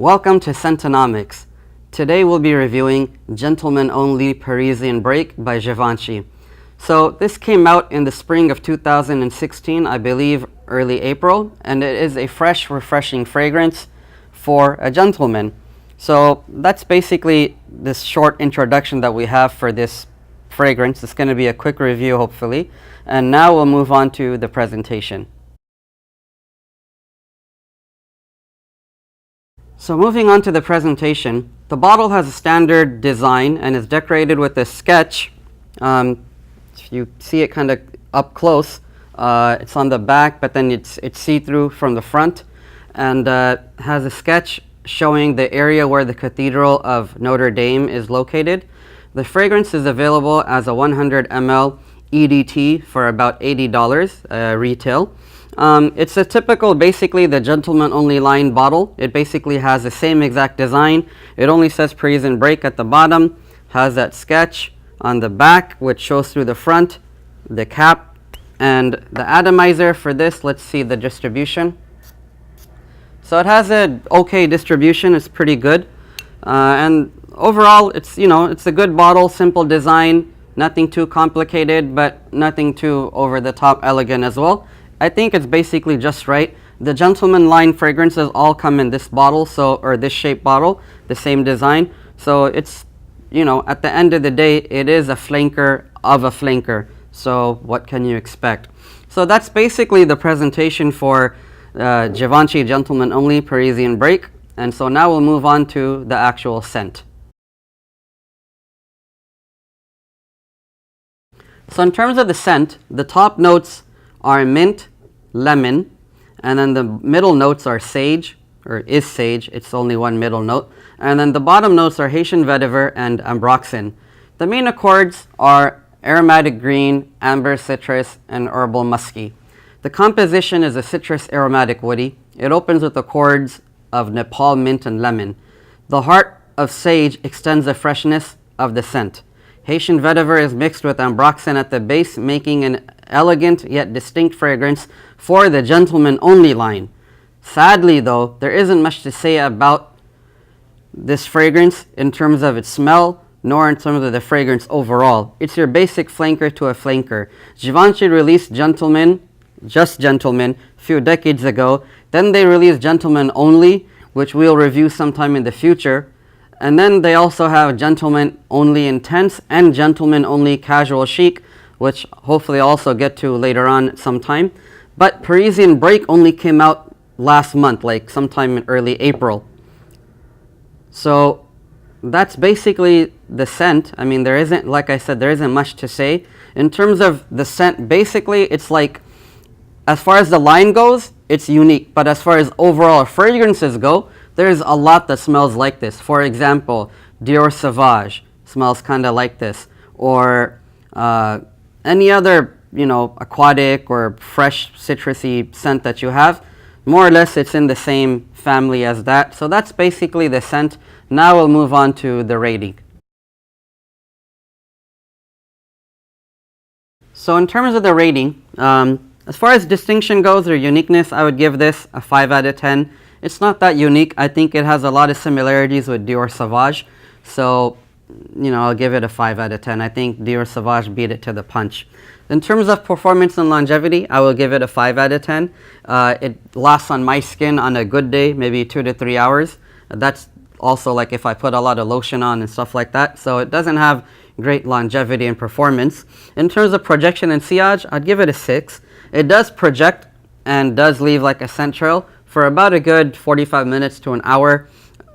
Welcome to Scentonomics. Today we'll be reviewing Only Parisian Break by Givenchy. So this came out in the spring of 2016, I believe early April, and it is a fresh, refreshing fragrance for a gentleman. So that's basically this short introduction that we have for this fragrance. It's going to be a quick review, hopefully. And now we'll move on to the presentation. So moving on to the presentation, the bottle has a standard design and is decorated with a sketch. If you see it kind of up close, it's on the back, but then it's see-through from the front, and has a sketch showing the area where the cathedral of Notre Dame is located. The fragrance is available as a 100 ml EDT for about $80 retail. It's a typical, basically the gentleman only line bottle. It basically has the same exact design. It only says Parisian Break at the bottom, has that sketch on the back which shows through the front, the cap, and the atomizer for this. Let's see the distribution. So it has an okay distribution. It's pretty good, and overall it's a good bottle, simple design, nothing too complicated, but nothing too over the top elegant as well. I think it's basically just right. The gentleman line fragrances all come in this bottle, or this shape bottle, the same design. So it's, at the end of the day, it is a flanker of a flanker. So what can you expect? So that's basically the presentation for Givenchy Gentleman Only Parisian Break. And so now we'll move on to the actual scent. So in terms of the scent, the top notes are mint, lemon, and then the middle notes are sage, or is sage. It's only one middle note. And then the bottom notes are Haitian vetiver and ambroxan. The main accords are aromatic green, amber citrus, and herbal musky. The composition is a citrus aromatic woody. It opens with accords of Nepal mint and lemon. The heart of sage extends the freshness of the scent. Haitian vetiver is mixed with ambroxan at the base, making an elegant yet distinct fragrance for the gentleman only line. Sadly though, there isn't much to say about this fragrance in terms of its smell, nor in terms of the fragrance overall. It's your basic flanker to a flanker. Givenchy released Just Gentleman, a few decades ago. Then they released Gentleman Only, which we'll review sometime in the future. And then they also have Gentleman Only Intense and Gentleman Only Casual Chic, which hopefully I'll also get to later on sometime. But Parisian Break only came out last month, like sometime in early April. So that's basically the scent. I mean, like I said, there isn't much to say. In terms of the scent, basically it's like, as far as the line goes, it's unique. But as far as overall fragrances go, there's a lot that smells like this. For example, Dior Sauvage smells kind of like this. Or any other, aquatic or fresh citrusy scent that you have. More or less, it's in the same family as that. So that's basically the scent. Now we'll move on to the rating. So in terms of the rating, as far as distinction goes or uniqueness, I would give this a 5 out of 10. It's not that unique. I think it has a lot of similarities with Dior Sauvage. So, I'll give it a 5 out of 10. I think Dior Sauvage beat it to the punch. In terms of performance and longevity, I will give it a 5 out of 10. It lasts on my skin on a good day, maybe 2 to 3 hours. That's also like if I put a lot of lotion on and stuff like that. So it doesn't have great longevity and performance. In terms of projection and sillage, I'd give it a 6. It does project and does leave like a scent trail for about a good 45 minutes to an hour.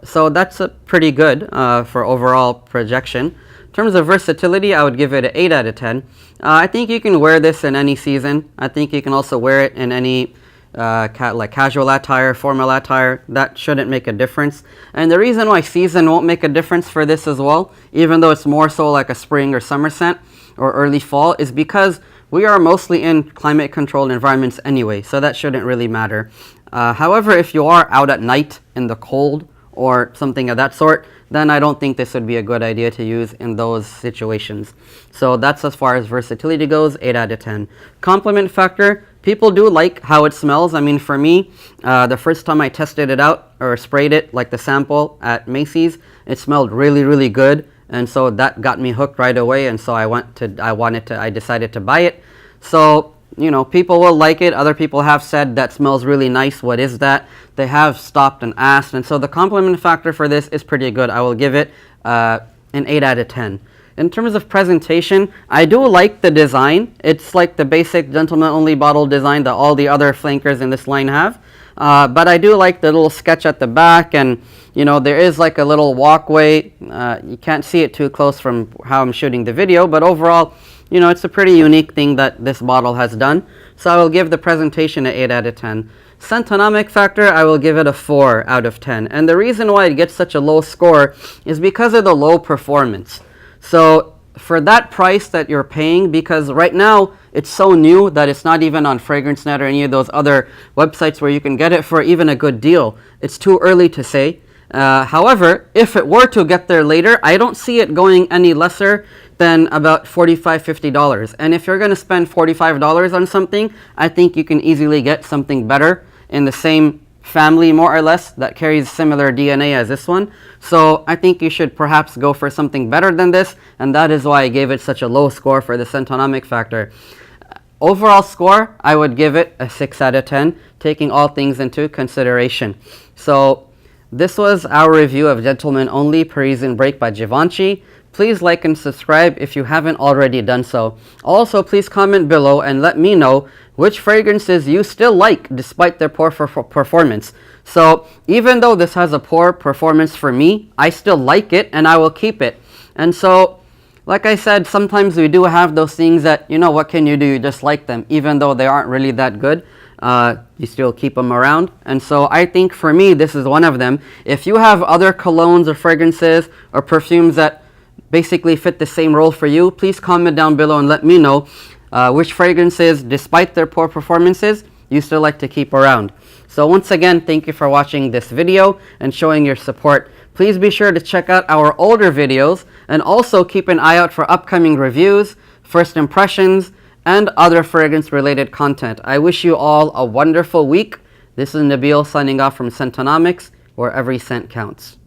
So that's pretty good for overall projection. In terms of versatility, I would give it an 8 out of 10. I think you can wear this in any season. I think you can also wear it in any like casual attire, formal attire. That shouldn't make a difference. And the reason why season won't make a difference for this as well, even though it's more so like a spring or summer scent or early fall, is because we are mostly in climate controlled environments anyway, so that shouldn't really matter. However, if you are out at night in the cold or something of that sort, then I don't think this would be a good idea to use in those situations. So that's as far as versatility goes, 8 out of 10. Compliment factor, people do like how it smells. I mean, for me, the first time I tested it out, or sprayed it like the sample at Macy's. It smelled really, really good, and so that got me hooked right away, and so I decided to buy it. So, you know, people will like it. Other people have said that smells really nice. What is that? They have stopped and asked, and so the compliment factor for this is pretty good. I will give it an 8 out of 10. In terms of presentation, I do like the design. It's like the basic gentleman only bottle design that all the other flankers in this line have. But I do like the little sketch at the back, and you know, there is like a little walkway. You can't see it too close from how I'm shooting the video, but overall, you know, it's a pretty unique thing that this bottle has done. So I will give the presentation an 8 out of 10. Scentonomic factor, I will give it a 4 out of 10. And the reason why it gets such a low score is because of the low performance. So for that price that you're paying, because right now it's so new that it's not even on FragranceNet or any of those other websites where you can get it for even a good deal. It's too early to say. However, if it were to get there later, I don't see it going any lesser than about $45, $50. And if you're going to spend $45 on something, I think you can easily get something better in the same family, more or less, that carries similar DNA as this one. So I think you should perhaps go for something better than this, and that is why I gave it such a low score for the Scentonomic factor. Overall score, I would give it a 6 out of 10, taking all things into consideration. So this was our review of Gentleman Only Parisian Break by Givenchy. Please like and subscribe if you haven't already done so. Also, please comment below and let me know which fragrances you still like despite their poor performance. So even though this has a poor performance for me, I still like it and I will keep it. And so, like I said, sometimes we do have those things that, you know, what can you do? You just like them. Even though they aren't really that good, you still keep them around. And so I think for me, this is one of them. If you have other colognes or fragrances or perfumes that basically fit the same role for you, please comment down below and let me know which fragrances, despite their poor performances, you still like to keep around. So once again, thank you for watching this video and showing your support. Please be sure to check out our older videos and also keep an eye out for upcoming reviews, first impressions, and other fragrance related content. I wish you all a wonderful week. This is Nabil signing off from Scentonomics, where every scent counts.